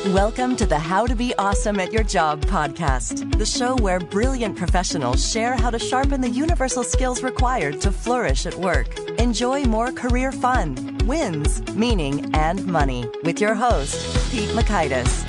Welcome to the How to Be Awesome at Your Job podcast, the show where brilliant professionals share how to sharpen the universal skills required to flourish at work. Enjoy more career fun, wins, meaning, and money with your host, Pete Makaitis.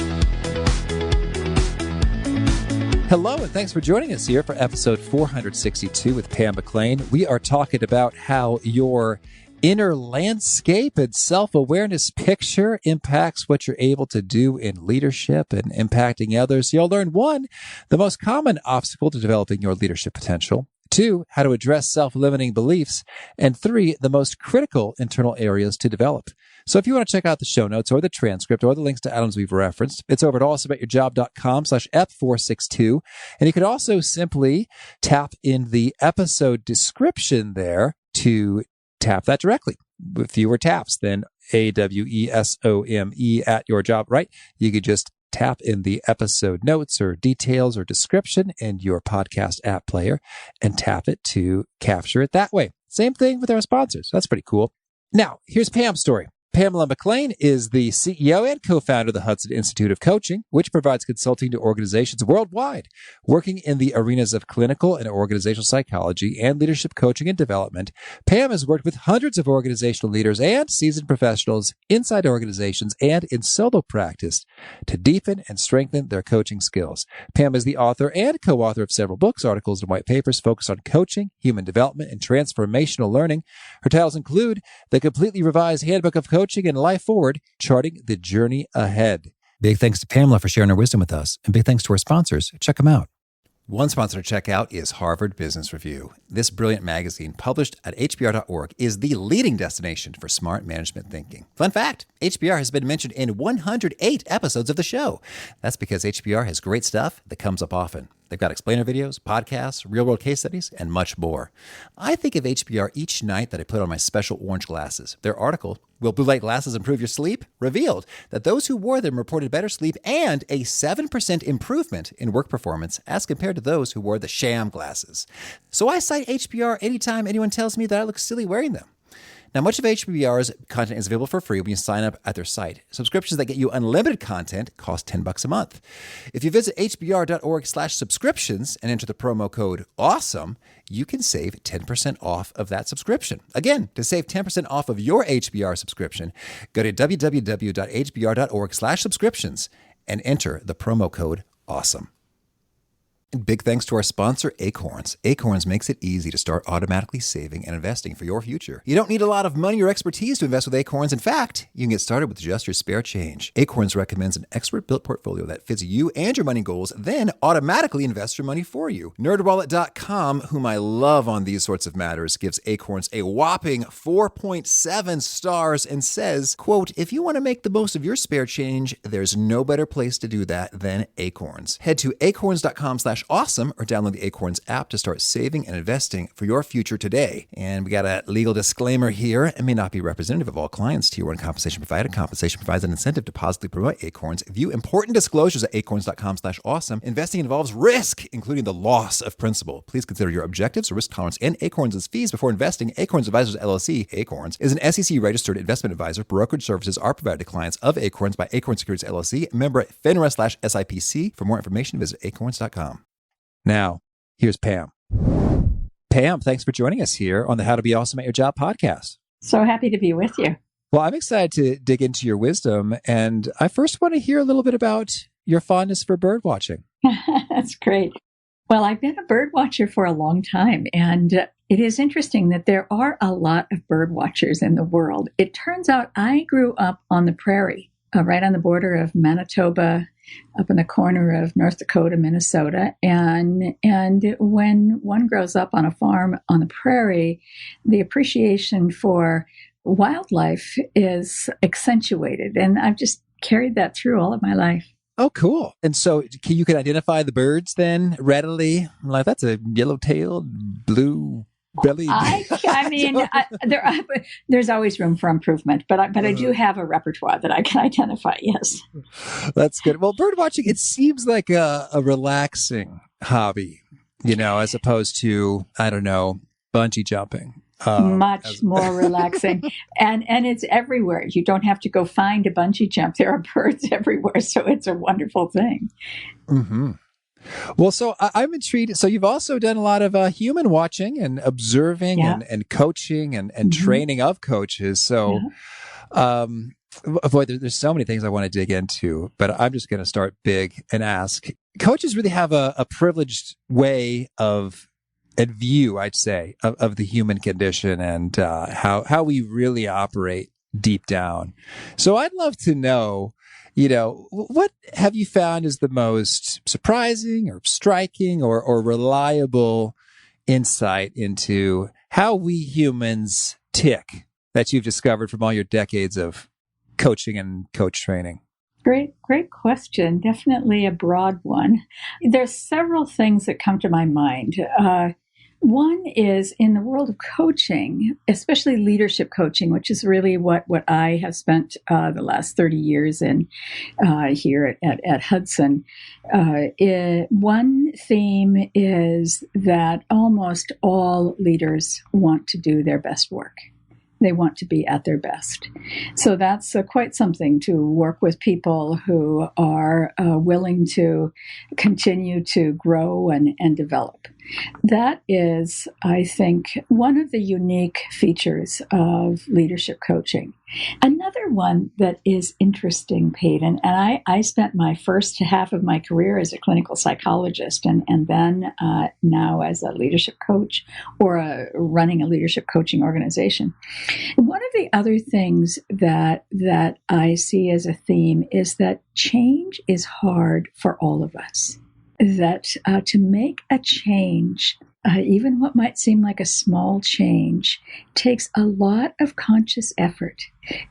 Hello, and thanks for joining us here for episode 462 with Pam McLean. We are talking about how your inner landscape and self-awareness picture impacts what you're able to do in leadership and impacting others. You'll learn 1, the most common obstacle to developing your leadership potential. 2, how to address self-limiting beliefs. And 3, the most critical internal areas to develop. So if you want to check out the show notes or the transcript or the links to items we've referenced, it's over at awesomeatyourjob.com/ep462. And you can also simply tap in the episode description there to tap that directly with fewer taps than AWESOME at your job, right? You could just tap in the episode notes or details or description in your podcast app player and tap it to capture it that way. Same thing with our sponsors. That's pretty cool. Now, here's Pam's story. Pamela McLean is the CEO and co-founder of the Hudson Institute of Coaching, which provides consulting to organizations worldwide, working in the arenas of clinical and organizational psychology and leadership coaching and development. Pam has worked with hundreds of organizational leaders and seasoned professionals inside organizations and in solo practice to deepen and strengthen their coaching skills. Pam is the author and co-author of several books, articles, and white papers focused on coaching, human development, and transformational learning. Her titles include The Completely Revised Handbook of Coaching and Life Forward, Charting the Journey Ahead. Big thanks to Pamela for sharing her wisdom with us, and big thanks to our sponsors. Check them out. One sponsor to check out is Harvard Business Review. This brilliant magazine, published at hbr.org, is the leading destination for smart management thinking. Fun fact, HBR has been mentioned in 108 episodes of the show. That's because HBR has great stuff that comes up often. They've got explainer videos, podcasts, real-world case studies, and much more. I think of HBR each night that I put on my special orange glasses. Their article, Will Blue Light Glasses Improve Your Sleep?, revealed that those who wore them reported better sleep and a 7% improvement in work performance as compared to those who wore the sham glasses. So I cite HBR anytime anyone tells me that I look silly wearing them. Now, much of HBR's content is available for free when you sign up at their site. Subscriptions that get you unlimited content cost $10 a month. If you visit hbr.org/subscriptions and enter the promo code AWESOME, you can save 10% off of that subscription. Again, to save 10% off of your HBR subscription, go to www.hbr.org/subscriptions and enter the promo code AWESOME. And big thanks to our sponsor, Acorns. Acorns makes it easy to start automatically saving and investing for your future. You don't need a lot of money or expertise to invest with Acorns. In fact, you can get started with just your spare change. Acorns recommends an expert-built portfolio that fits you and your money goals, then automatically invests your money for you. NerdWallet.com, whom I love on these sorts of matters, gives Acorns a whopping 4.7 stars and says, quote, if you want to make the most of your spare change, there's no better place to do that than Acorns. Head to acorns.com/awesome or download the Acorns app to start saving and investing for your future today. And we got a legal disclaimer here. It may not be representative of all clients. Tier 1 compensation provided. Compensation provides an incentive to positively promote Acorns. View important disclosures at acorns.com/awesome. Investing involves risk, including the loss of principal. Please consider your objectives, risk tolerance, and Acorns' fees before investing. Acorns Advisors LLC, Acorns, is an SEC-registered investment advisor. Brokerage services are provided to clients of Acorns by Acorns Securities LLC, member FINRA/SIPC. For more information, visit acorns.com. Now, here's Pam. Pam, thanks for joining us here on the How to Be Awesome at Your Job podcast. So happy to be with you. Well, I'm excited to dig into your wisdom, and I first want to hear a little bit about your fondness for bird watching. That's great. Well, I've been a bird watcher for a long time, and it is interesting that there are a lot of bird watchers in the world. It turns out I grew up on the prairie, right on the border of Manitoba, up in the corner of North Dakota, Minnesota. And when one grows up on a farm on the prairie, the appreciation for wildlife is accentuated. And I've just carried that through all of my life. Oh, cool. And so you can identify the birds then readily? Like, that's a yellow-tailed, blue belly. I mean, there's always room for improvement, but I do have a repertoire that I can identify. Yes, that's good. Well, bird watching, it seems like a relaxing hobby, as opposed to, I don't know, bungee jumping. Much more relaxing. And it's everywhere. You don't have to go find a bungee jump. There are birds everywhere. So it's a wonderful thing. Mm-hmm. Well, so I'm intrigued. So you've also done a lot of human watching and observing and coaching and training of coaches. So, boy, there's so many things I want to dig into, but I'm just going to start big and ask. Coaches really have a privileged way of and view, I'd say, of the human condition and how we really operate deep down. So I'd love to know, what have you found is the most surprising or striking or reliable insight into how we humans tick that you've discovered from all your decades of coaching and coach training? Great question. Definitely a broad one. There's several things that come to my mind. One is in the world of coaching, especially leadership coaching, which is really what I have spent the last 30 years in here at Hudson. One theme is that almost all leaders want to do their best work. They want to be at their best. So that's quite something to work with people who are willing to continue to grow and develop. That is, I think, one of the unique features of leadership coaching. Another one that is interesting, Peyton, and I spent my first half of my career as a clinical psychologist and then now as a leadership coach or running a leadership coaching organization. One of the other things that I see as a theme is that change is hard for all of us. That to make a change, even what might seem like a small change, takes a lot of conscious effort.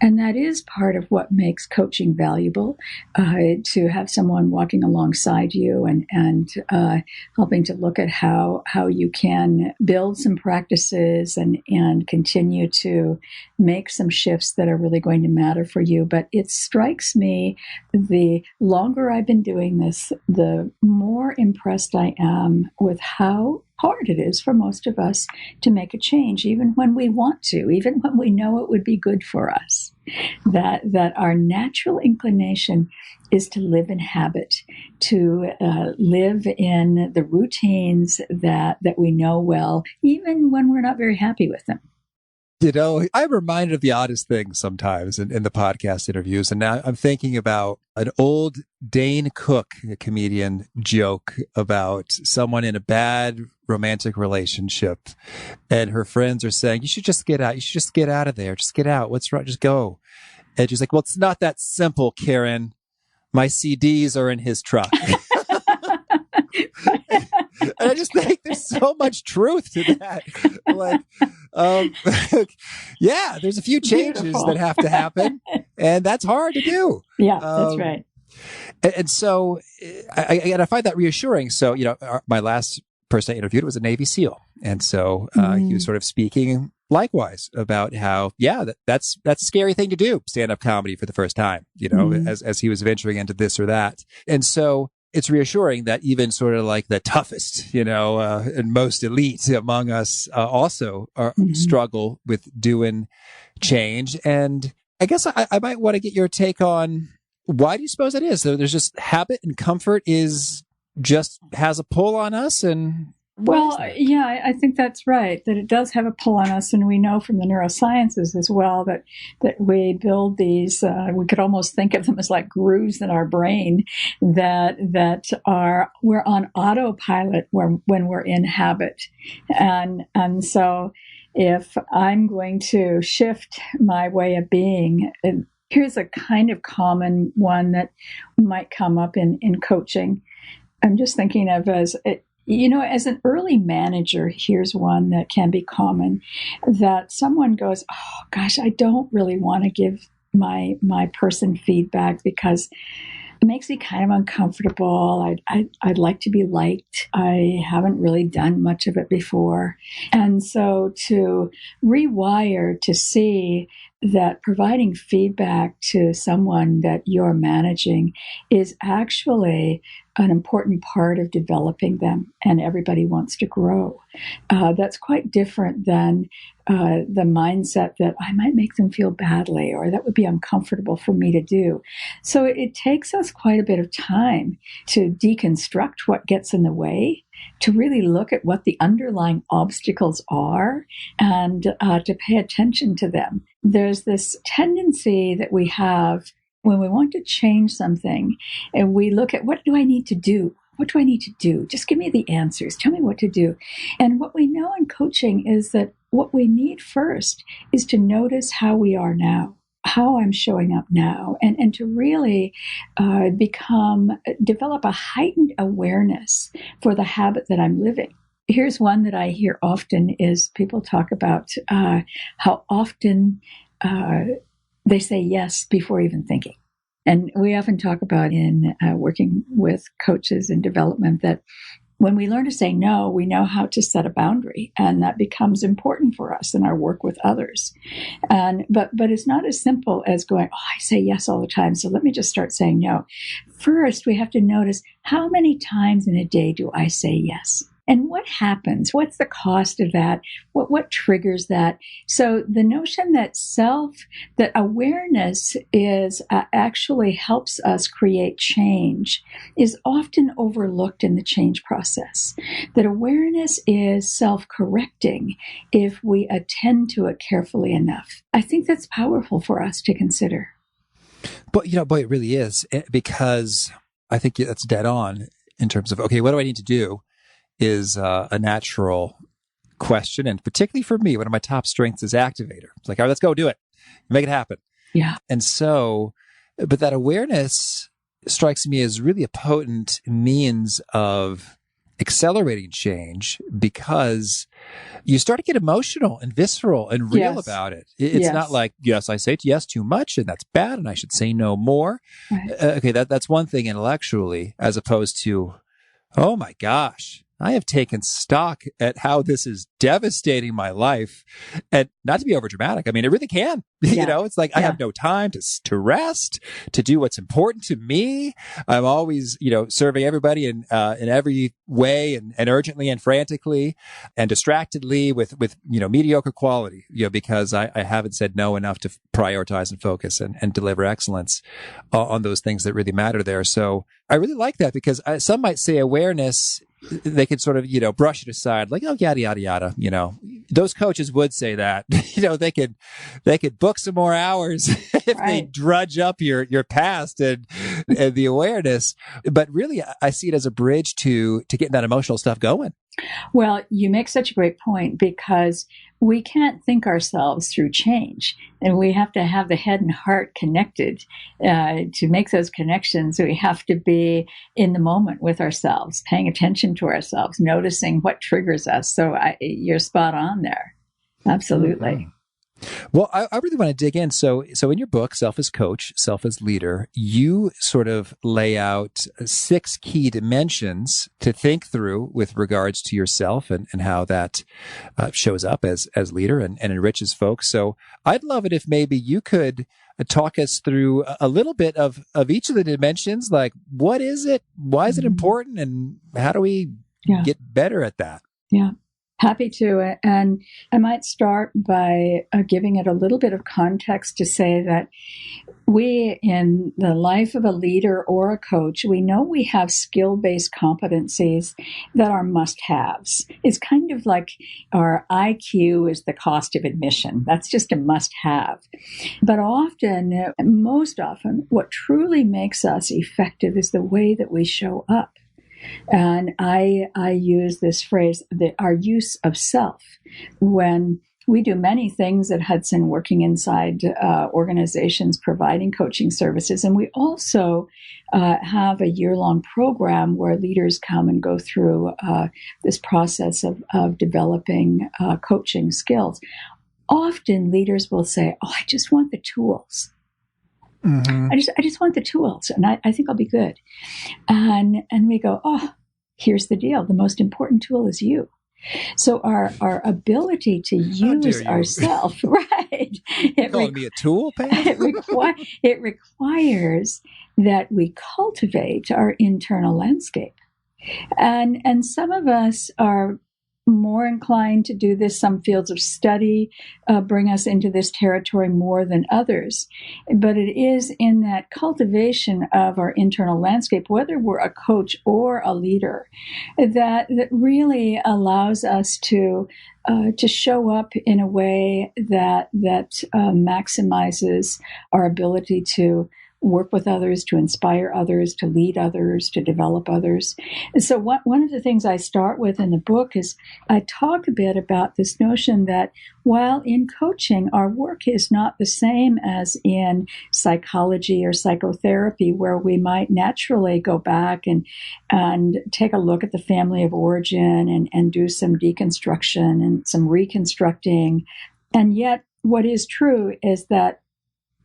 And that is part of what makes coaching valuable, to have someone walking alongside you and helping to look at how you can build some practices and continue to make some shifts that are really going to matter for you. But it strikes me, the longer I've been doing this, the more impressed I am with how hard it is for most of us to make a change, even when we want to, even when we know it would be good for us. That our natural inclination is to live in habit, to live in the routines that we know well, even when we're not very happy with them. I'm reminded of the oddest things sometimes in the podcast interviews. And now I'm thinking about an old Dane Cook, a comedian, joke about someone in a bad romantic relationship. And her friends are saying, you should just get out. You should just get out of there. Just get out. What's wrong? Just go. And she's like, well, it's not that simple, Karen. My CDs are in his truck. And I just think there's so much truth to that. Like, yeah, there's a few changes that have to happen, and that's hard to do. Yeah, that's right. And so I find that reassuring. So, my last person I interviewed was a Navy SEAL. And so he was sort of speaking likewise about how, that's a scary thing to do, stand-up comedy for the first time, as he was venturing into this or that. And so it's reassuring that even sort of like the toughest, and most elite among us also struggle with doing change. And I guess I might want to get your take on, why do you suppose it is? So there's just habit and comfort has a pull on us. And well, yeah, I think that's right, that it does have a pull on us. And we know from the neurosciences as well that we build these, we could almost think of them as like grooves in our brain that we're on autopilot when we're in habit. And so if I'm going to shift my way of being, here's a kind of common one that might come up in coaching. I'm just thinking of as an early manager, here's one that can be common, that someone goes, oh gosh, I don't really want to give my person feedback because it makes me kind of uncomfortable. I'd like to be liked. I haven't really done much of it before. And so to rewire to see that providing feedback to someone that you're managing is actually an important part of developing them, and everybody wants to grow. That's quite different than the mindset that I might make them feel badly or that would be uncomfortable for me to do. So it takes us quite a bit of time to deconstruct what gets in the way, to really look at what the underlying obstacles are, and to pay attention to them. There's this tendency that we have when we want to change something, and we look at, what do I need to do? What do I need to do? Just give me the answers. Tell me what to do. And what we know in coaching is that what we need first is to notice how we are now, how I'm showing up now, and to really develop a heightened awareness for the habit that I'm living. Here's one that I hear often is people talk about how often they say yes before even thinking. And we often talk about in working with coaches in development that when we learn to say no, we know how to set a boundary, and that becomes important for us in our work with others. But it's not as simple as going, oh, I say yes all the time, so let me just start saying no. First, we have to notice, how many times in a day do I say yes? And what happens? What's the cost of that? What triggers that? So the notion that that awareness is actually helps us create change is often overlooked in the change process. That awareness is self-correcting if we attend to it carefully enough. I think that's powerful for us to consider. But, boy, it really is, because I think that's dead on in terms of, okay, what do I need to do? Is a natural question. And particularly for me, one of my top strengths is activator. It's like, all right, let's go do it. Make it happen. Yeah. And so, but that awareness strikes me as really a potent means of accelerating change, because you start to get emotional and visceral and real about it. It's not like, yes, I say yes too much and that's bad and I should say no more. Right. Okay, that's one thing intellectually, as opposed to, oh my gosh, I have taken stock at how this is devastating my life. And not to be overdramatic, I mean, it really can. Yeah. It's like I have no time to rest, to do what's important to me. I'm always, serving everybody in every way and urgently and frantically and distractedly with mediocre quality, because I haven't said no enough to prioritize and focus and deliver excellence on those things that really matter there. So I really like that, because some might say awareness, they could sort of, brush it aside, like, oh, yada, yada, yada. Those coaches would say that, they could book some more hours if they drudge up your past and the awareness. But really, I see it as a bridge to getting that emotional stuff going. Well, you make such a great point, because we can't think ourselves through change, and we have to have the head and heart connected. To make those connections, we have to be in the moment with ourselves, paying attention to ourselves, noticing what triggers us. So you're spot on there. Absolutely. Mm-hmm. Well, I really want to dig in. So in your book, Self as Coach, Self as Leader, you sort of lay out 6 key dimensions to think through with regards to yourself and how that shows up as leader and enriches folks. So I'd love it if maybe you could talk us through a little bit of each of the dimensions, like what is it, why is it important, and how do we get better at that? Yeah. Happy to. And I might start by giving it a little bit of context to say that we, in the life of a leader or a coach, we know we have skill-based competencies that are must-haves. It's kind of like our IQ is the cost of admission. That's just a must-have. But most often, what truly makes us effective is the way that we show up. And I use this phrase, our use of self. When we do many things at Hudson, working inside organizations providing coaching services, and we also have a year-long program where leaders come and go through this process of developing coaching skills. Often leaders will say, oh, I just want the tools. Mm-hmm. I just want the tools, and I think I'll be good. And we go, oh, here's the deal. The most important tool is you. So our ability to How dare use you. ourselves, right? You calling me a tool, Pam? It requires that we cultivate our internal landscape. And some of us are more inclined to do this. Some fields of study bring us into this territory more than others. But it is in that cultivation of our internal landscape, whether we're a coach or a leader, that really allows us to show up in a way that maximizes our ability to work with others, to inspire others, to lead others, to develop others. And so one of the things I start with in the book is I talk a bit about this notion that while in coaching, our work is not the same as in psychology or psychotherapy, where we might naturally go back and take a look at the family of origin and do some deconstruction and some reconstructing. And yet what is true is that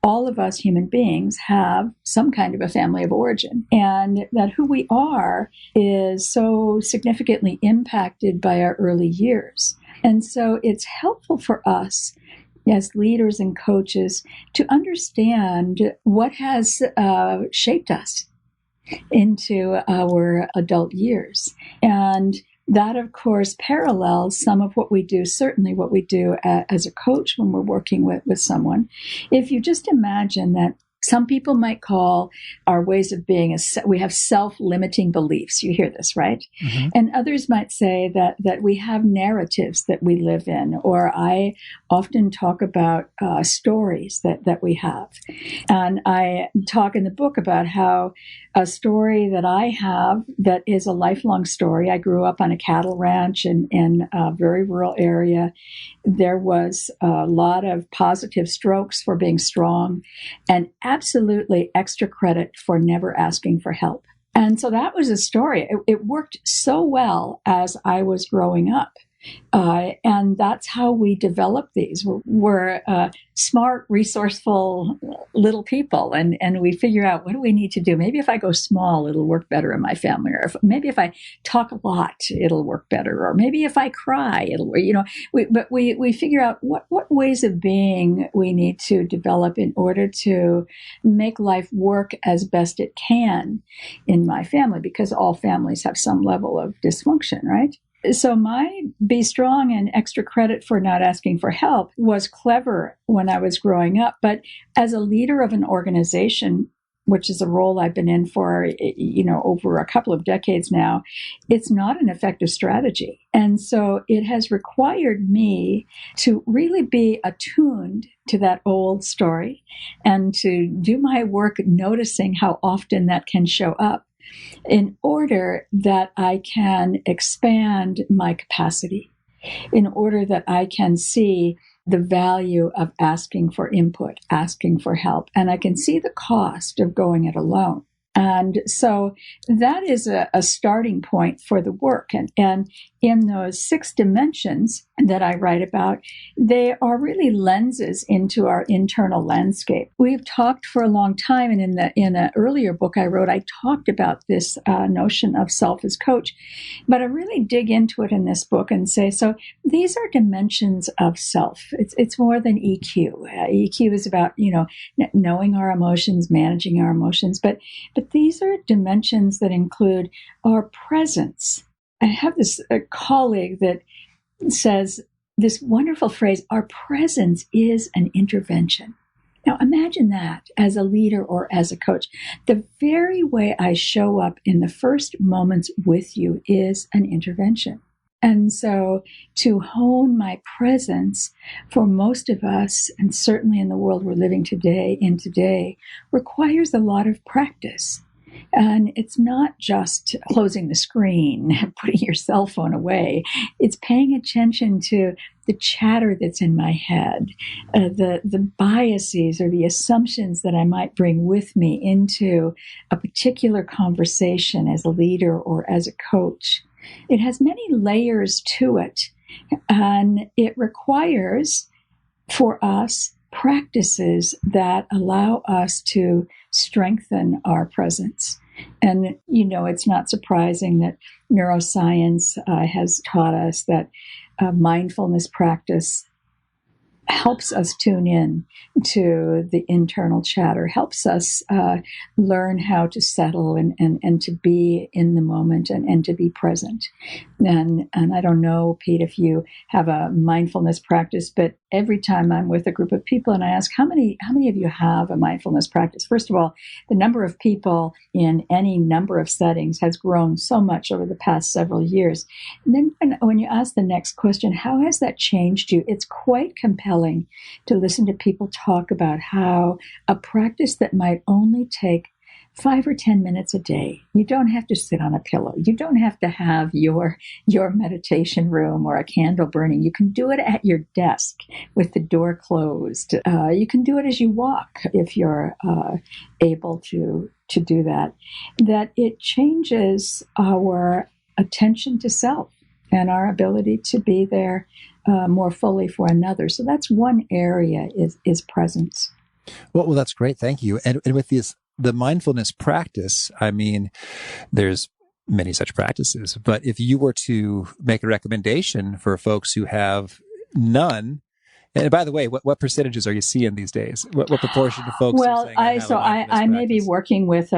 all of us human beings have some kind of a family of origin, and that who we are is so significantly impacted by our early years. And so it's helpful for us as leaders and coaches to understand what has shaped us into our adult years. And that, of course, parallels some of what we do, certainly what we do as a coach when we're working with someone. If you just imagine that some people might call our ways of being, we have self-limiting beliefs. You hear this, right? Mm-hmm. And others might say that we have narratives that we live in, or I often talk about stories that we have. And I talk in the book about how a story that I have that is a lifelong story. I grew up on a cattle ranch in a very rural area. There was a lot of positive strokes for being strong and absolutely extra credit for never asking for help. And so that was a story. It worked so well as I was growing up. And that's how we develop these. We're smart, resourceful little people, and we figure out, what do we need to do? Maybe if I go small, it'll work better in my family, or maybe if I talk a lot, it'll work better, or maybe if I cry, it'll, we figure out what ways of being we need to develop in order to make life work as best it can in my family, because all families have some level of dysfunction, right? So my be strong and extra credit for not asking for help was clever when I was growing up. But as a leader of an organization, which is a role I've been in for, over a couple of decades now, it's not an effective strategy. And so it has required me to really be attuned to that old story and to do my work noticing how often that can show up, in order that I can expand my capacity, in order that I can see the value of asking for input, asking for help, and I can see the cost of going it alone. And so that is a starting point for the work. And in those 6 dimensions that I write about, they are really lenses into our internal landscape. We've talked for a long time, and in an earlier book I wrote, I talked about this notion of self as coach. But I really dig into it in this book and say, so these are dimensions of self. It's more than EQ. EQ is about, knowing our emotions, managing our emotions, but these are dimensions that include our presence. I have this colleague that says this wonderful phrase, our presence is an intervention. Now imagine that as a leader or as a coach. The very way I show up in the first moments with you is an intervention. And so to hone my presence for most of us, and certainly in the world we're living today, requires a lot of practice. And it's not just closing the screen, putting your cell phone away. It's paying attention to the chatter that's in my head, the biases or the assumptions that I might bring with me into a particular conversation as a leader or as a coach. It has many layers to it, and it requires for us practices that allow us to strengthen our presence. And, it's not surprising that neuroscience has taught us that mindfulness practice helps us tune in to the internal chatter, helps us learn how to settle and to be in the moment and to be present. And I don't know, Pete, if you have a mindfulness practice, but every time I'm with a group of people and I ask, how many of you have a mindfulness practice? First of all, the number of people in any number of settings has grown so much over the past several years. And then when you ask the next question, how has that changed you? It's quite compelling to listen to people talk about how a practice that might only take 5 or 10 minutes a day. You don't have to sit on a pillow. You don't have to have your meditation room or a candle burning. You can do it at your desk with the door closed. You can do it as you walk if you're able to do that. That it changes our attention to self and our ability to be there more fully for another. So that's one area is presence. Well, that's great. Thank you. And with the mindfulness practice, I mean, there's many such practices, but if you were to make a recommendation for folks who have none, and by the way, what percentages are you seeing these days? What proportion of folks are saying I may be working with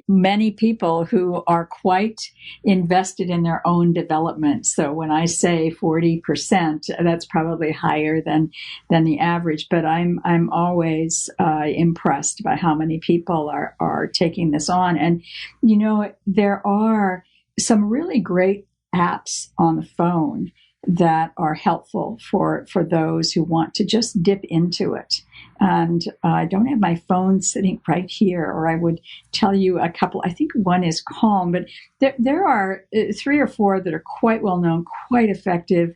many people who are quite invested in their own development. So when I say 40%, that's probably higher than the average. But I'm always impressed by how many people are taking this on. And there are some really great apps on the phone that are helpful for those who want to just dip into it. And I don't have my phone sitting right here, or I would tell you a couple. I think one is Calm, but there are 3 or 4 that are quite well known, quite effective.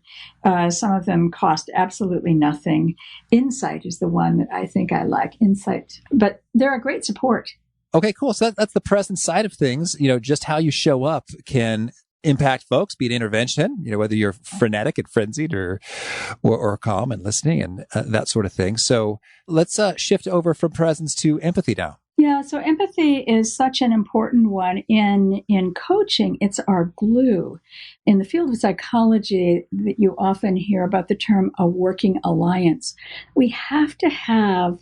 Some of them cost absolutely nothing. Insight is the one that I think I like, Insight. But they're a great support. Okay, cool. So that's the present side of things. Just how you show up can impact folks, be it intervention, whether you're frenetic and frenzied or calm and listening and that sort of thing. So let's shift over from presence to empathy now. Yeah, so empathy is such an important one in coaching. It's our glue. In the field of psychology, that you often hear about the term a working alliance. We have to have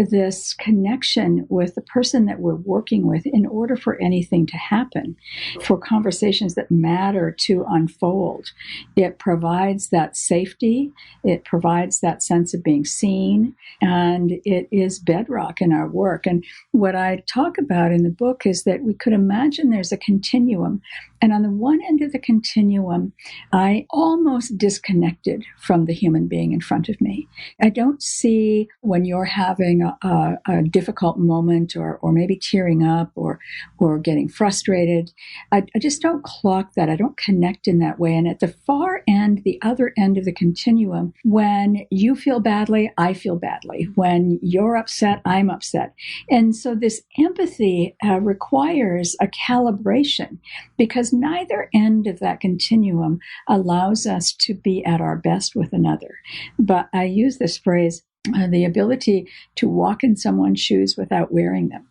this connection with the person that we're working with in order for anything to happen, for conversations that matter to unfold. It provides that safety, it provides that sense of being seen, and it is bedrock in our work. And what I talk about in the book is that we could imagine there's a continuum. And on the one end of the continuum, I almost disconnected from the human being in front of me. I don't see when you're having a difficult moment or maybe tearing up or getting frustrated. I just don't clock that. I don't connect in that way. And at the far end, the other end of the continuum, when you feel badly, I feel badly. When you're upset, I'm upset. And so this empathy requires a calibration, because neither end of that continuum allows us to be at our best with another. But I use this phrase, the ability to walk in someone's shoes without wearing them.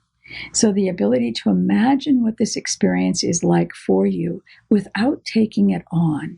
So the ability to imagine what this experience is like for you without taking it on,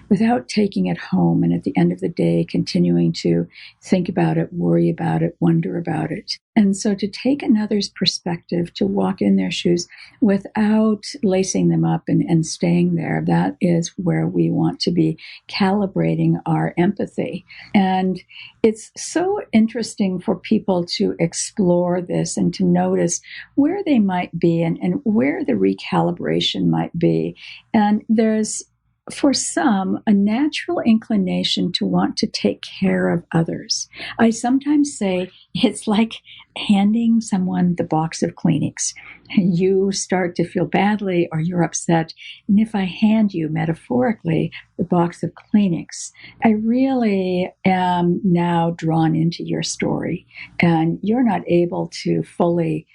without taking it home, and at the end of the day, continuing to think about it, worry about it, wonder about it. And so to take another's perspective, to walk in their shoes without lacing them up and staying there, that is where we want to be calibrating our empathy. And it's so interesting for people to explore this and to notice where they might be and where the recalibration might be. And there's, for some, a natural inclination to want to take care of others. I sometimes say it's like handing someone the box of Kleenex. You start to feel badly or you're upset, and if I hand you, metaphorically, the box of Kleenex, I really am now drawn into your story, and you're not able to fully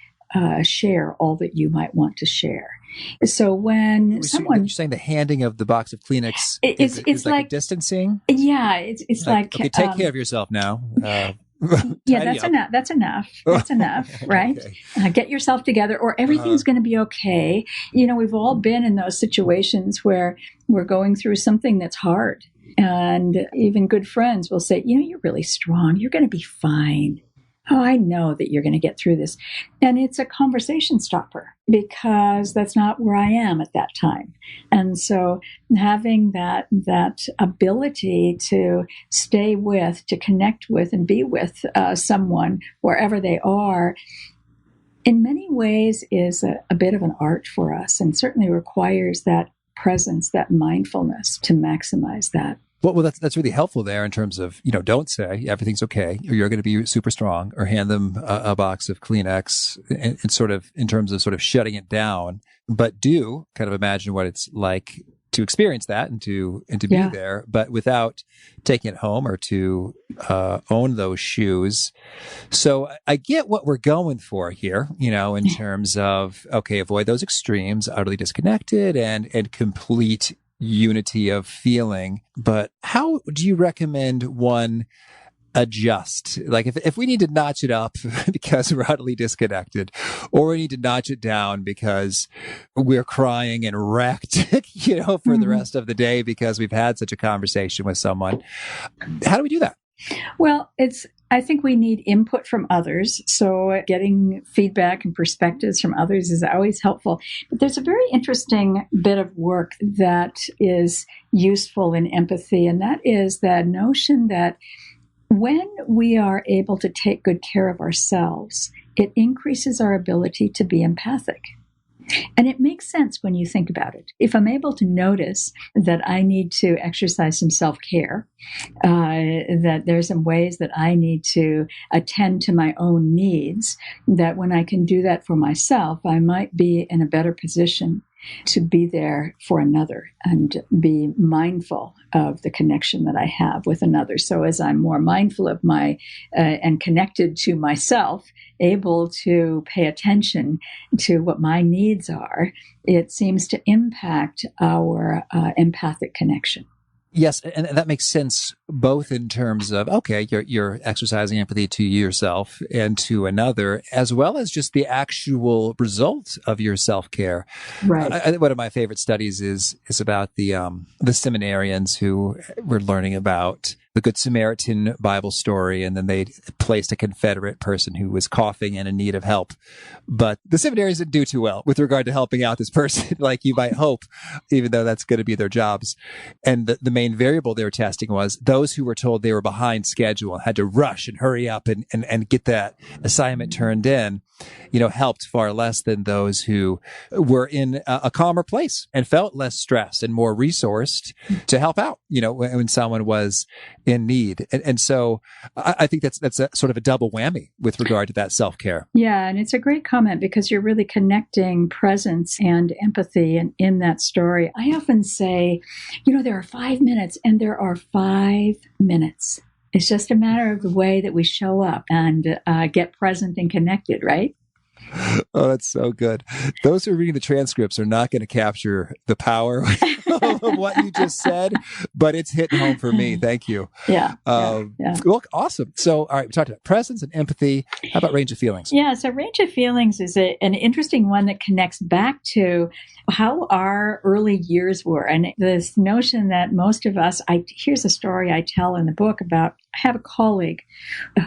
share all that you might want to share. So when someone... You're saying the handing of the box of Kleenex is like a distancing? Yeah, it's like... Okay, take care of yourself now. Yeah, that's enough. That's enough. That's enough, right? Okay. Get yourself together, or everything's going to be okay. We've all been in those situations where we're going through something that's hard. And even good friends will say, you're really strong. You're going to be fine. Oh, I know that you're going to get through this. And it's a conversation stopper because that's not where I am at that time. And so having that ability to stay with, to connect with and be with someone wherever they are, in many ways is a bit of an art for us, and certainly requires that presence, that mindfulness to maximize that. Well, that's really helpful there in terms of, don't say everything's okay or you're going to be super strong, or hand them a box of Kleenex and sort of in terms of sort of shutting it down, but do kind of imagine what it's like to experience that and to be there, but without taking it home or to own those shoes. So I get what we're going for here, in terms of, okay, avoid those extremes, utterly disconnected and complete unity of feeling. But how do you recommend one adjust? Like if we need to notch it up because we're utterly disconnected, or we need to notch it down because we're crying and wrecked, for the rest of the day because we've had such a conversation with someone. How do we do that? Well, I think we need input from others. So getting feedback and perspectives from others is always helpful. But there's a very interesting bit of work that is useful in empathy, and that is the notion that when we are able to take good care of ourselves, it increases our ability to be empathic. And it makes sense when you think about it. If I'm able to notice that I need to exercise some self-care, that there's some ways that I need to attend to my own needs, that when I can do that for myself, I might be in a better position to be there for another and be mindful of the connection that I have with another. So as I'm more mindful of and connected to myself, able to pay attention to what my needs are, it seems to impact our empathic connection. Yes, and that makes sense both in terms of, okay, you're exercising empathy to yourself and to another, as well as just the actual result of your self-care. Right. I think one of my favorite studies is about the seminarians who were learning about the Good Samaritan Bible story, and then they placed a Confederate person who was coughing and in need of help. But the seminarians didn't do too well with regard to helping out this person, like you might hope, even though that's going to be their jobs. And the main variable they were testing was those who were told they were behind schedule and had to rush and hurry up and get that assignment turned in, helped far less than those who were in a calmer place and felt less stressed and more resourced to help out, when someone was in need. And so I think that's a sort of a double whammy with regard to that self-care. Yeah, and it's a great comment because you're really connecting presence and empathy in that story. I often say, there are 5 minutes and there are 5 minutes. It's just a matter of the way that we show up and get present and connected, right? Oh, that's so good. Those who are reading the transcripts are not going to capture the power of what you just said, but it's hitting home for me. Thank you. Yeah. Well, awesome. So, all right, we talked about presence and empathy. How about range of feelings? Yeah, so range of feelings is an interesting one that connects back to how our early years were. And this notion that most of us, here's a story I tell in the book about, I have a colleague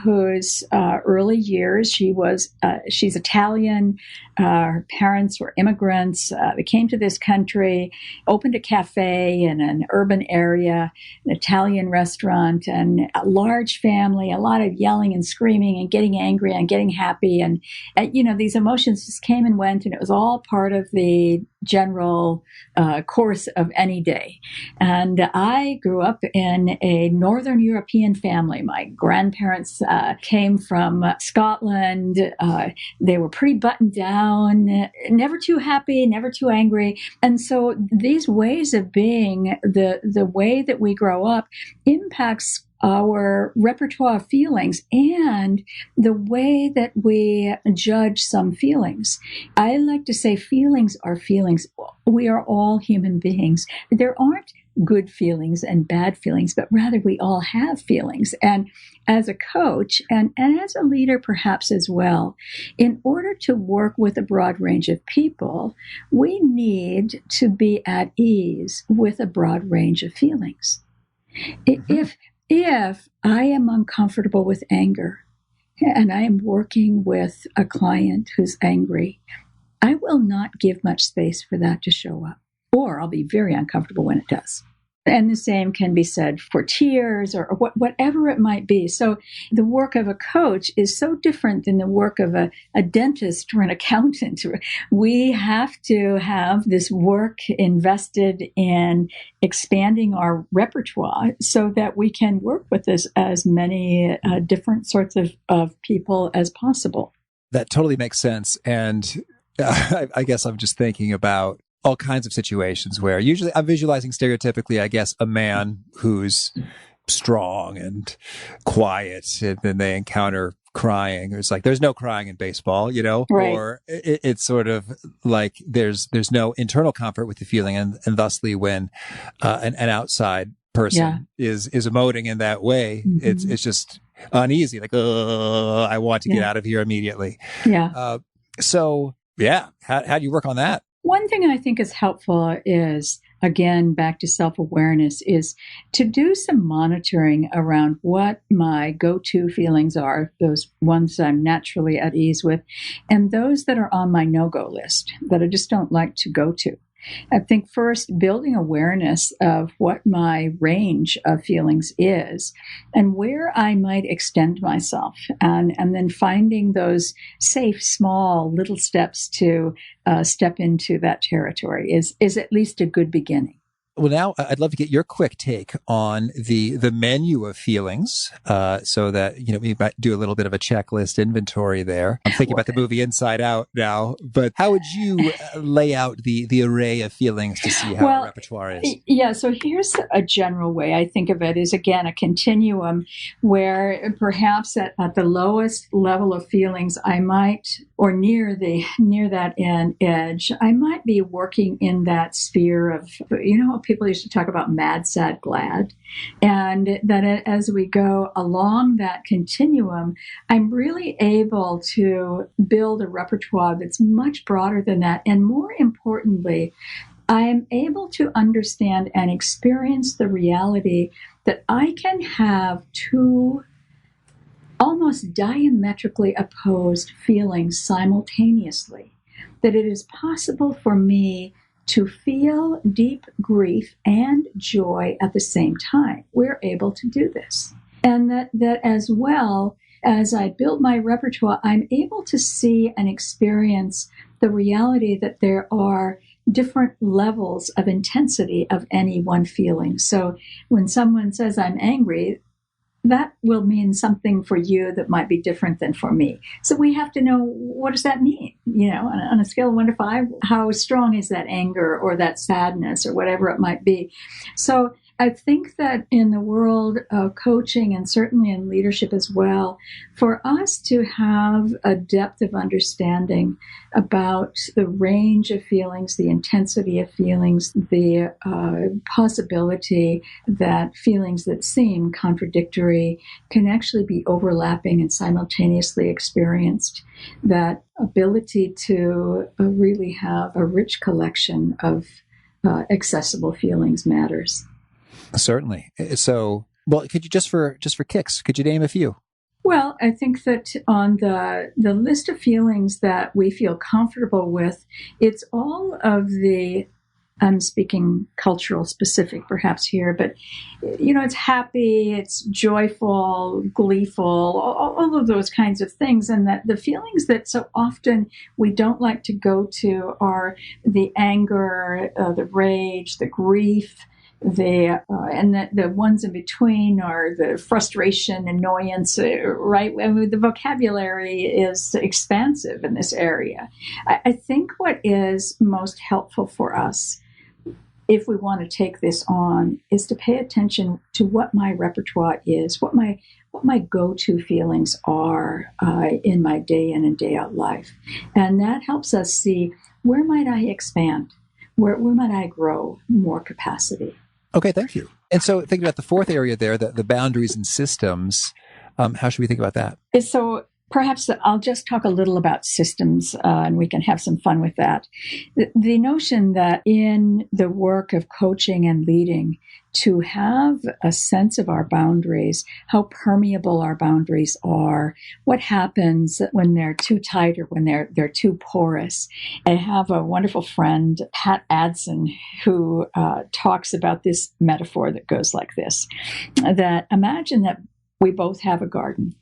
whose early years, she's Italian. Her parents were immigrants. They came to this country, opened a cafe in an urban area, an Italian restaurant, and a large family, a lot of yelling and screaming and getting angry and getting happy. And these emotions just came and went, and it was all part of the general course of any day. And I grew up in a Northern European family. My grandparents came from Scotland. They were pretty buttoned down, never too happy, never too angry. And so these ways of being, the way that we grow up impacts our repertoire of feelings and the way that we judge some feelings. I like to say feelings are feelings. We are all human beings. There aren't good feelings and bad feelings, but rather we all have feelings. And as a coach and as a leader perhaps as well, in order to work with a broad range of people, we need to be at ease with a broad range of feelings. If I am uncomfortable with anger and I am working with a client who's angry, I will not give much space for that to show up, or I'll be very uncomfortable when it does. And the same can be said for tears or whatever it might be. So the work of a coach is so different than the work of a dentist or an accountant. We have to have this work invested in expanding our repertoire so that we can work with as many different sorts of people as possible. That totally makes sense. And I guess I'm just thinking about all kinds of situations where usually I'm visualizing stereotypically, I guess, a man who's strong and quiet, and then they encounter crying. It's like, there's no crying in baseball, right. Or it's sort of like there's no internal comfort with the feeling. And thusly when an outside person is emoting in that way, it's just uneasy. Like, I want to get out of here immediately. Yeah. How do you work on that? One thing I think is helpful is, again, back to self-awareness, is to do some monitoring around what my go-to feelings are, those ones that I'm naturally at ease with, and those that are on my no-go list that I just don't like to go to. I think first building awareness of what my range of feelings is and where I might extend myself, and then finding those safe, small, little steps to step into that territory is at least a good beginning. Well, now I'd love to get your quick take on the menu of feelings, so that, we might do a little bit of a checklist inventory there. I'm thinking about the movie Inside Out now, but how would you lay out the array of feelings to see how our repertoire is? Yeah, so here's a general way I think of it is, again, a continuum where perhaps at the lowest level of feelings, I might, or near that edge, I might be working in that sphere of, people used to talk about mad, sad, glad. And that as we go along that continuum, I'm really able to build a repertoire that's much broader than that. And more importantly, I'm able to understand and experience the reality that I can have two almost diametrically opposed feelings simultaneously. That it is possible for me to feel deep grief and joy at the same time. We're able to do this. And that as well, as I build my repertoire, I'm able to see and experience the reality that there are different levels of intensity of any one feeling. So when someone says I'm angry, that will mean something for you that might be different than for me. So we have to know, what does that mean? On a scale of 1 to 5, how strong is that anger or that sadness or whatever it might be? So I think that in the world of coaching and certainly in leadership as well, for us to have a depth of understanding about the range of feelings, the intensity of feelings, the possibility that feelings that seem contradictory can actually be overlapping and simultaneously experienced, that ability to really have a rich collection of accessible feelings matters. Certainly. So, could you just for kicks, could you name a few? Well, I think that on the list of feelings that we feel comfortable with, it's all of the, I'm speaking cultural specific perhaps here, but, it's happy, it's joyful, gleeful, all of those kinds of things. And that the feelings that so often we don't like to go to are the anger, the rage, the grief, and the ones in between are the frustration, annoyance, right? I mean, the vocabulary is expansive in this area. I think what is most helpful for us, if we want to take this on, is to pay attention to what my repertoire is, what my go-to feelings are in my day in and day out life. And that helps us see, where might I expand? Where might I grow more capacity? Okay, thank you. And so thinking about the fourth area there, the boundaries and systems, how should we think about that? So perhaps I'll just talk a little about systems, and we can have some fun with that. The notion that in the work of coaching and leading, to have a sense of our boundaries, how permeable our boundaries are, what happens when they're too tight or when they're too porous. I have a wonderful friend, Pat Adson, who talks about this metaphor that goes like this, that imagine that we both have a garden.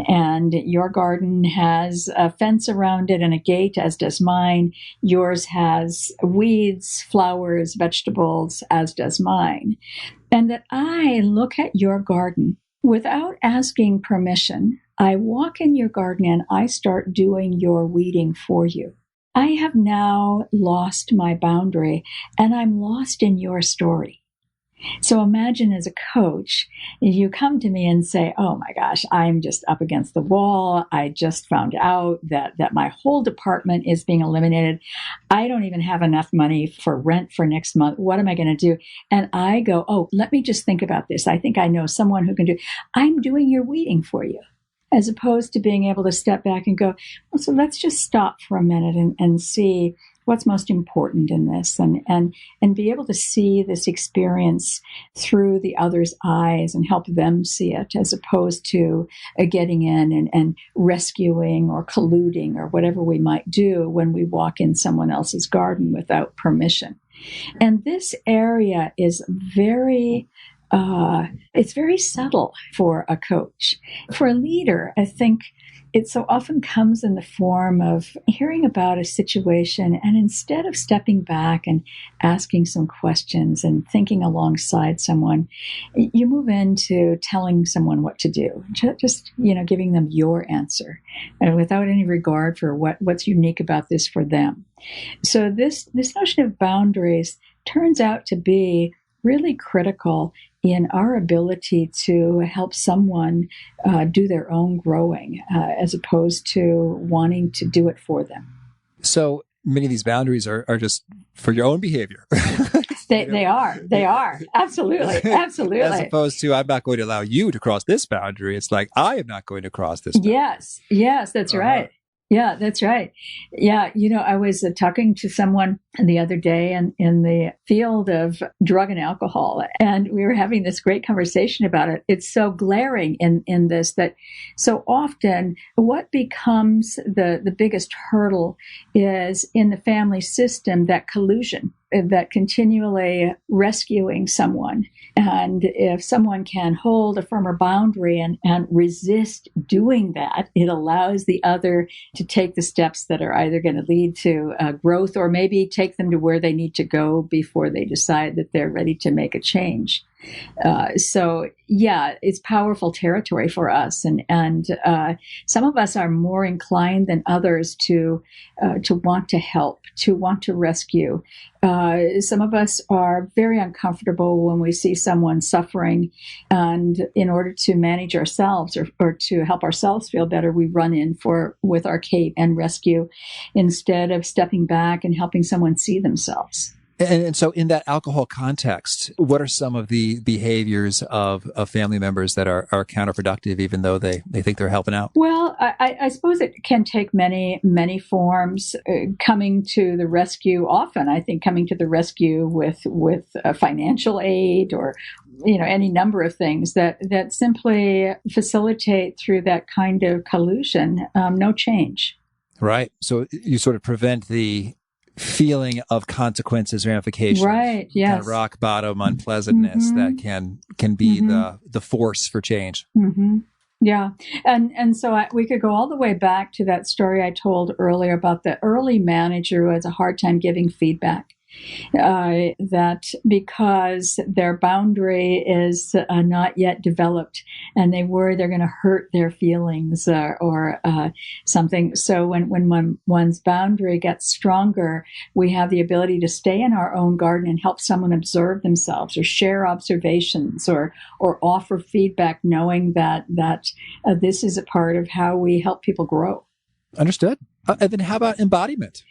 And your garden has a fence around it and a gate, as does mine. Yours has weeds, flowers, vegetables, as does mine. And that I look at your garden without asking permission. I walk in your garden and I start doing your weeding for you. I have now lost my boundary and I'm lost in your story. So imagine as a coach, you come to me and say, oh my gosh, I'm just up against the wall. I just found out that my whole department is being eliminated. I don't even have enough money for rent for next month. What am I going to do? And I go, oh, let me just think about this. I think I know someone who can do. I'm doing your weeding for you. As opposed to being able to step back and go, well, so let's just stop for a minute and see what's most important in this, and be able to see this experience through the other's eyes and help them see it, as opposed to getting in and rescuing or colluding or whatever we might do when we walk in someone else's garden without permission. And this area is it's very subtle for a coach. For a leader, I think it so often comes in the form of hearing about a situation, and instead of stepping back and asking some questions and thinking alongside someone, you move into telling someone what to do, just giving them your answer, and without any regard for what's unique about this for them. So this notion of boundaries turns out to be really critical in our ability to help someone do their own growing, as opposed to wanting to do it for them. So many of these boundaries are just for your own behavior. They are. Absolutely. As opposed to, I'm not going to allow you to cross this boundary. It's like, I am not going to cross this boundary. Yes, that's right. Yeah, that's right. Yeah, I was talking to someone the other day in the field of drug and alcohol, and we were having this great conversation about it. It's so glaring in this that so often what becomes the biggest hurdle is in the family system, that collusion, that continually rescuing someone. And if someone can hold a firmer boundary and resist doing that, it allows the other to take the steps that are either going to lead to growth, or maybe take them to where they need to go before they decide that they're ready to make a change. So yeah, it's powerful territory for us, and some of us are more inclined than others to want to help, to want to rescue. Some of us are very uncomfortable when we see someone suffering, and in order to manage ourselves or to help ourselves feel better, we run in with our cape and rescue, instead of stepping back and helping someone see themselves. And so in that alcohol context, what are some of the behaviors of family members that are counterproductive, even though they think they're helping out? Well, I suppose it can take many, many forms. Coming to the rescue, often, I think, coming to the rescue with financial aid, or any number of things that simply facilitate, through that kind of collusion, no change. Right. So you sort of prevent the feeling of consequences, ramifications, right? Yes, kind of rock bottom unpleasantness that can be the force for change. Mm-hmm. Yeah, and so we could go all the way back to that story I told earlier about the early manager who has a hard time giving feedback. That because their boundary is not yet developed, and they worry they're going to hurt their feelings or something. So when one's boundary gets stronger, we have the ability to stay in our own garden and help someone observe themselves, or share observations, or offer feedback, knowing that this is a part of how we help people grow. Understood. And then how about embodiment?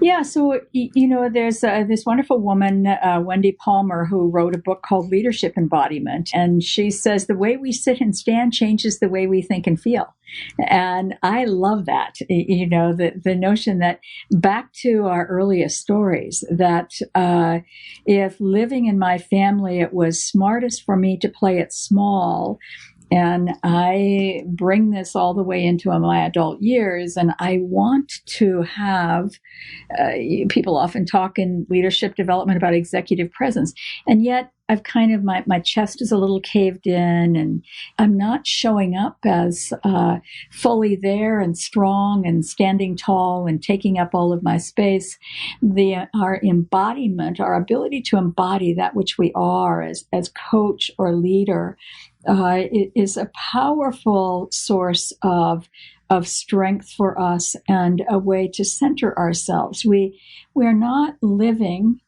Yeah, so, there's this wonderful woman, Wendy Palmer, who wrote a book called Leadership Embodiment. And she says the way we sit and stand changes the way we think and feel. And I love that, the notion that back to our earliest stories, that if living in my family, it was smartest for me to play it small. And I bring this all the way into my adult years, and I want to have, people often talk in leadership development about executive presence, and yet I've kind of, my chest is a little caved in, and I'm not showing up as fully there and strong and standing tall and taking up all of my space. Our embodiment, our ability to embody that which we are as coach or leader, it is a powerful source of strength for us and a way to center ourselves. We're not living,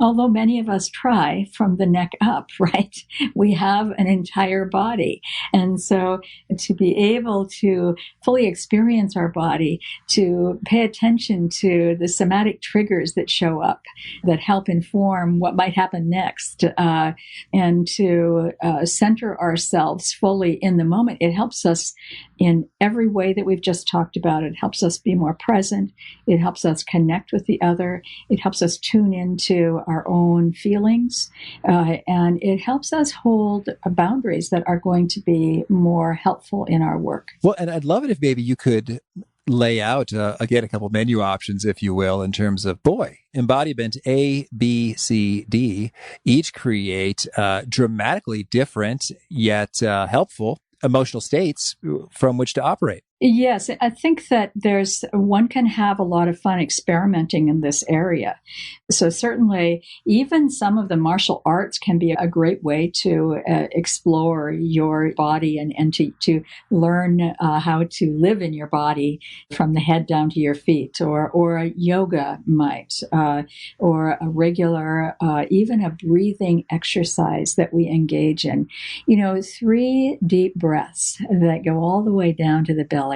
although many of us try, from the neck up, right? We have an entire body. And so to be able to fully experience our body, to pay attention to the somatic triggers that show up, that help inform what might happen next, and to center ourselves fully in the moment, it helps us in every way that we've just talked about. It helps us be more present. It helps us connect with the other. It helps us tune into our own feelings. And it helps us hold boundaries that are going to be more helpful in our work. Well, and I'd love it if maybe you could lay out, again, a couple menu options, if you will, in terms of, embodiment A, B, C, D, each create dramatically different yet helpful emotional states from which to operate. Yes, I think that one can have a lot of fun experimenting in this area. So certainly, even some of the martial arts can be a great way to explore your body and to learn how to live in your body from the head down to your feet, or a yoga might, or a regular, even a breathing exercise that we engage in. 3 deep breaths that go all the way down to the belly,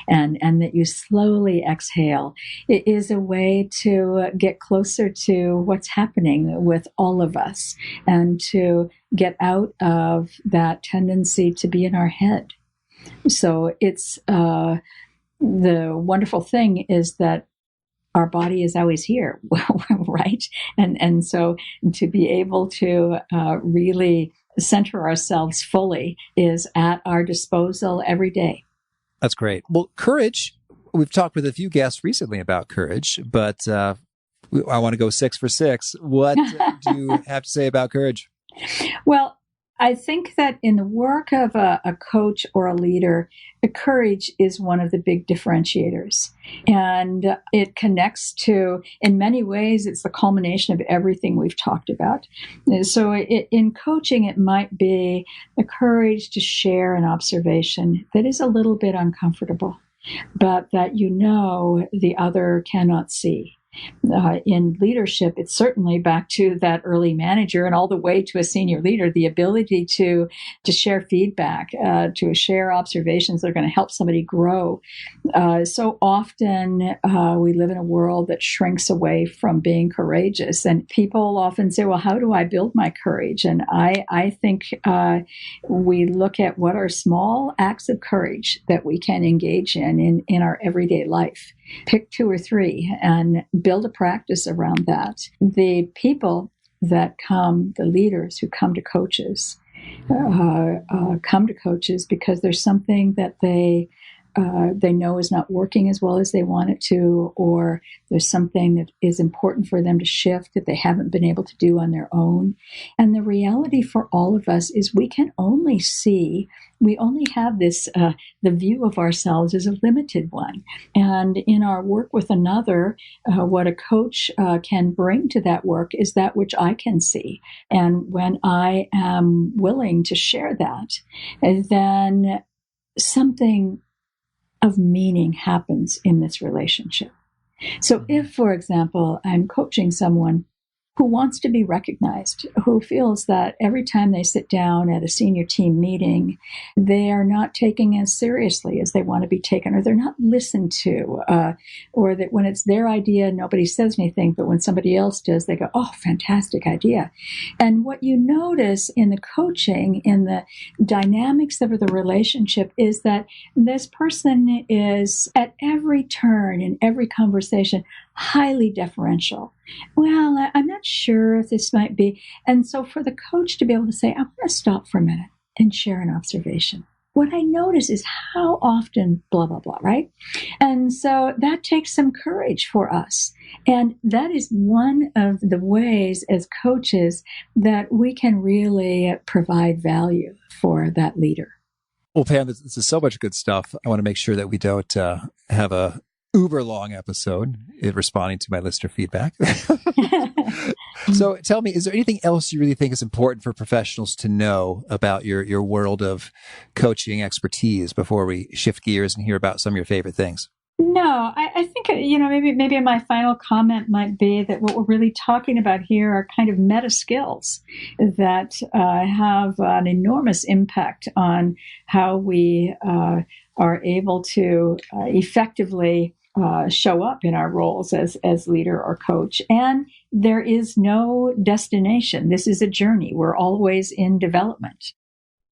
and that you slowly exhale. It is a way to get closer to what's happening with all of us, and to get out of that tendency to be in our head. So it's the wonderful thing is that our body is always here, right? And so to be able to really center ourselves fully is at our disposal every day. That's great. Well, courage, we've talked with a few guests recently about courage, but I want to go 6 for 6. What do you have to say about courage? Well, I think that in the work of a coach or a leader, courage is one of the big differentiators. And it connects to, in many ways, it's the culmination of everything we've talked about. So in coaching, it might be the courage to share an observation that is a little bit uncomfortable, but that the other cannot see. In leadership, it's certainly back to that early manager and all the way to a senior leader, the ability to share feedback, to share observations that are going to help somebody grow. So often we live in a world that shrinks away from being courageous, and people often say, well, how do I build my courage? And I think we look at what are small acts of courage that we can engage in our everyday life. Pick 2 or 3 and build a practice around that. The people that come, the leaders who come to coaches, come to coaches because there's something that they know is not working as well as they want it to, or there's something that is important for them to shift that they haven't been able to do on their own. And the reality for all of us is we only have this, the view of ourselves is a limited one. And in our work with another, what a coach can bring to that work is that which I can see. And when I am willing to share that, then something of meaning happens in this relationship. So if, for example, I'm coaching someone who wants to be recognized, who feels that every time they sit down at a senior team meeting, they are not taken as seriously as they want to be taken, or they're not listened to, or that when it's their idea, nobody says anything, but when somebody else does, they go, oh, fantastic idea. And what you notice in the coaching, in the dynamics of the relationship, is that this person is at every turn, in every conversation, highly deferential. Well, I'm not sure if this might be. And so for the coach to be able to say, I'm going to stop for a minute and share an observation. What I notice is how often blah, blah, blah, right? And so that takes some courage for us. And that is one of the ways as coaches that we can really provide value for that leader. Well, Pam, this is so much good stuff. I want to make sure that we don't have a uber long episode in responding to my listener feedback. So tell me, is there anything else you really think is important for professionals to know about your world of coaching expertise before we shift gears and hear about some of your favorite things? No, I think, maybe my final comment might be that what we're really talking about here are kind of meta skills that have an enormous impact on how we are able to effectively show up in our roles as leader or coach. And there is no destination. This is a journey. We're always in development.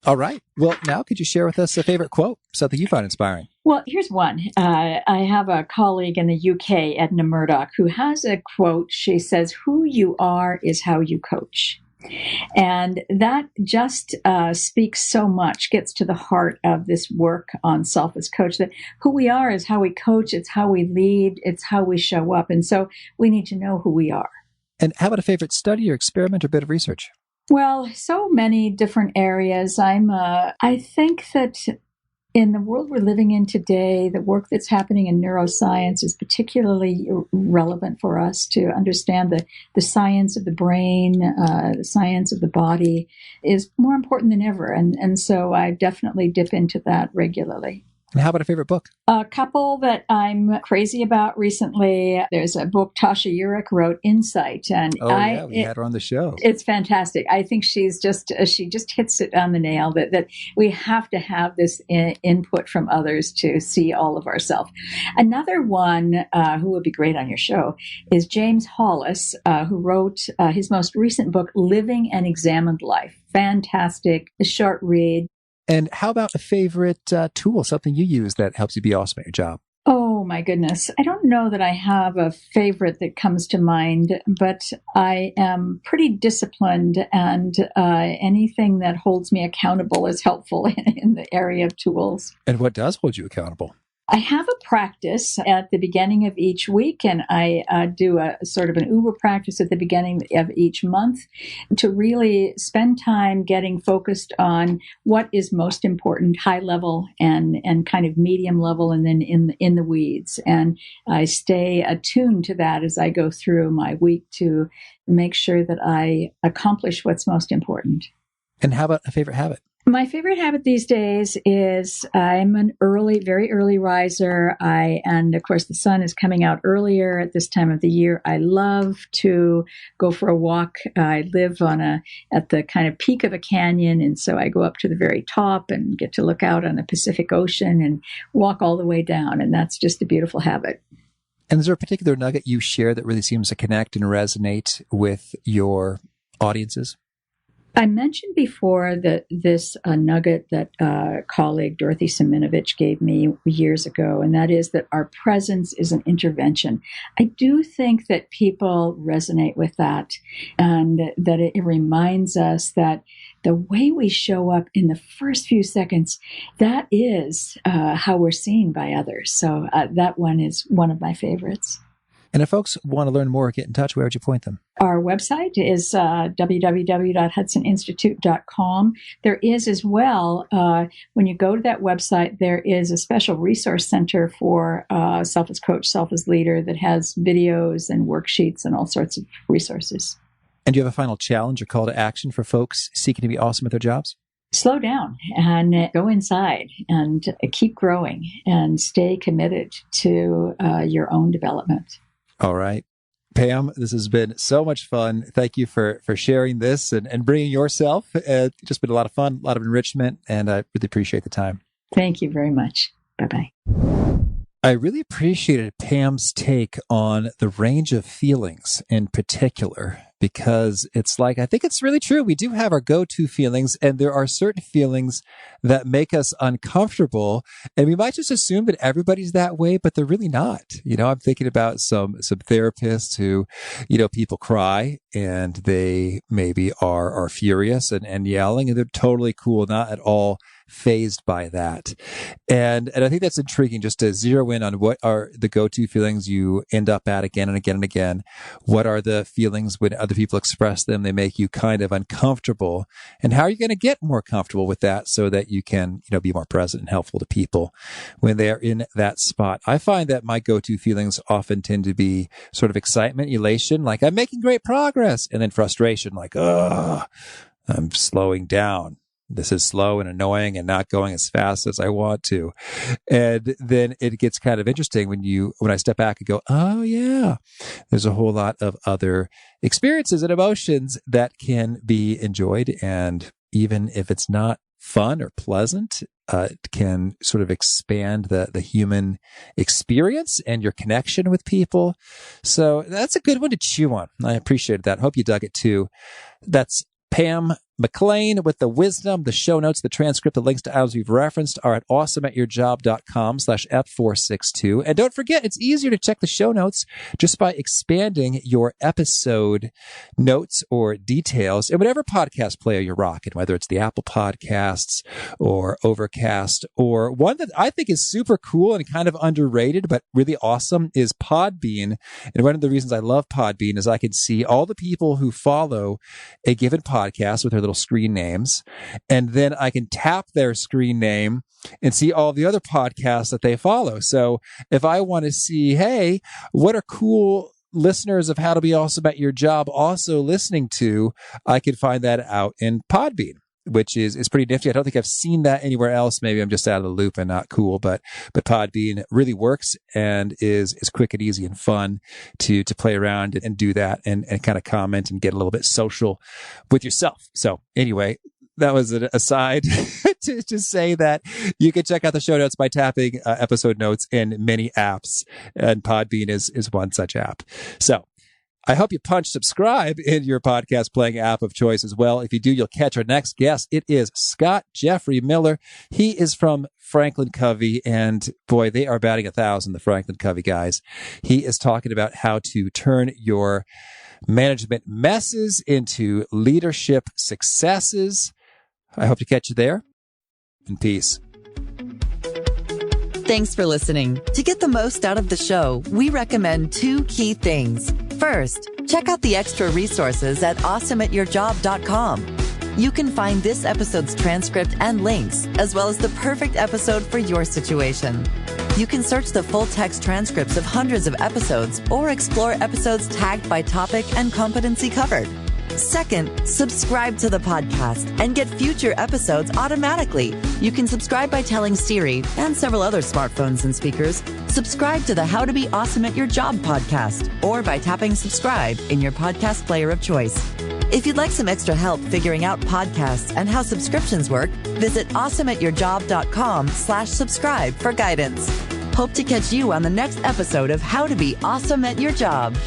All right. Well, now could you share with us a favorite quote, something you find inspiring? Well, here's one. I have a colleague in the UK, Edna Murdoch, who has a quote. She says, "Who you are is how you coach." And that just speaks so much, gets to the heart of this work on Self as Coach, that who we are is how we coach, it's how we lead, it's how we show up. And so we need to know who we are. And how about a favorite study or experiment or bit of research? Well, so many different areas. I think that in the world we're living in today, the work that's happening in neuroscience is particularly relevant for us to understand the science of the brain, the science of the body is more important than ever. And so I definitely dip into that regularly. And how about a favorite book? A couple that I'm crazy about recently. There's a book Tasha Eurich wrote, Insight, and we had her on the show. It's fantastic. I think she just hits it on the nail that we have to have this input from others to see all of ourselves. Another one who would be great on your show is James Hollis, who wrote his most recent book, Living an Examined Life. Fantastic, a short read. And how about a favorite tool, something you use that helps you be awesome at your job? Oh, my goodness. I don't know that I have a favorite that comes to mind, but I am pretty disciplined, and anything that holds me accountable is helpful in the area of tools. And what does hold you accountable? I have a practice at the beginning of each week, and I do a sort of an Uber practice at the beginning of each month to really spend time getting focused on what is most important, high level and kind of medium level, and then in the weeds. And I stay attuned to that as I go through my week to make sure that I accomplish what's most important. And how about a favorite habit? My favorite habit these days is I'm an very early riser. And of course the sun is coming out earlier at this time of the year. I love to go for a walk. I live at the kind of peak of a canyon. And so I go up to the very top and get to look out on the Pacific Ocean and walk all the way down. And that's just a beautiful habit. And is there a particular nugget you share that really seems to connect and resonate with your audiences? I mentioned before that this nugget that colleague Dorothy Siminovich gave me years ago, and that is that our presence is an intervention. I do think that people resonate with that, and that it reminds us that the way we show up in the first few seconds, that is how we're seen by others. So that one is one of my favorites. And if folks want to learn more or get in touch, where would you point them? Our website is www.hudsoninstitute.com. There is as well, when you go to that website, there is a special resource center for Self as Coach, Self as Leader that has videos and worksheets and all sorts of resources. And do you have a final challenge or call to action for folks seeking to be awesome at their jobs? Slow down and go inside and keep growing and stay committed to your own development. All right. Pam, this has been so much fun. Thank you for sharing this and bringing yourself. It's just been a lot of fun, a lot of enrichment, and I really appreciate the time. Thank you very much. Bye-bye. I really appreciated Pam's take on the range of feelings in particular, because it's like, I think it's really true. We do have our go-to feelings, and there are certain feelings that make us uncomfortable. And we might just assume that everybody's that way, but they're really not. I'm thinking about some therapists who, people cry and they maybe are furious and yelling, and they're totally cool, not at all fazed by that. And I think that's intriguing, just to zero in on what are the go-to feelings you end up at again and again and again. What are the feelings when other people express them, they make you kind of uncomfortable, and how are you going to get more comfortable with that so that you can, be more present and helpful to people when they're in that spot. I find that my go-to feelings often tend to be sort of excitement, elation, like I'm making great progress, and then frustration, like, I'm slowing down. This is slow and annoying and not going as fast as I want to. And then it gets kind of interesting when I step back and go, oh yeah, there's a whole lot of other experiences and emotions that can be enjoyed. And even if it's not fun or pleasant, it can sort of expand the human experience and your connection with people. So that's a good one to chew on. I appreciated that. Hope you dug it too. That's Pam McLean with the wisdom. The show notes, the transcript, the links to items we've referenced are at awesomeatyourjob.com/F462. And don't forget, it's easier to check the show notes just by expanding your episode notes or details in whatever podcast player you're rocking, whether it's the Apple Podcasts or Overcast, or one that I think is super cool and kind of underrated, but really awesome is Podbean. And one of the reasons I love Podbean is I can see all the people who follow a given podcast with their little screen names. And then I can tap their screen name and see all the other podcasts that they follow. So if I want to see, hey, what are cool listeners of How to Be Awesome at Your Job also listening to, I can find that out in Podbean, which is pretty nifty. I don't think I've seen that anywhere else. Maybe I'm just out of the loop and not cool, but Podbean really works and is quick and easy and fun to play around and do that and kind of comment and get a little bit social with yourself. So anyway, that was an aside to just say that you can check out the show notes by tapping episode notes in many apps, and Podbean is one such app. So I hope you punch subscribe in your podcast playing app of choice as well. If you do, you'll catch our next guest. It is Scott Jeffrey Miller. He is from Franklin Covey, and boy, they are batting 1,000, the Franklin Covey guys. He is talking about how to turn your management messes into leadership successes. I hope to catch you there. In peace. Thanks for listening. To get the most out of the show, we recommend 2 key things. First, check out the extra resources at awesomeatyourjob.com. You can find this episode's transcript and links, as well as the perfect episode for your situation. You can search the full text transcripts of hundreds of episodes or explore episodes tagged by topic and competency covered. Second, subscribe to the podcast and get future episodes automatically. You can subscribe by telling Siri and several other smartphones and speakers, subscribe to the How to Be Awesome at Your Job podcast, or by tapping subscribe in your podcast player of choice. If you'd like some extra help figuring out podcasts and how subscriptions work, visit awesomeatyourjob.com/subscribe for guidance. Hope to catch you on the next episode of How to Be Awesome at Your Job.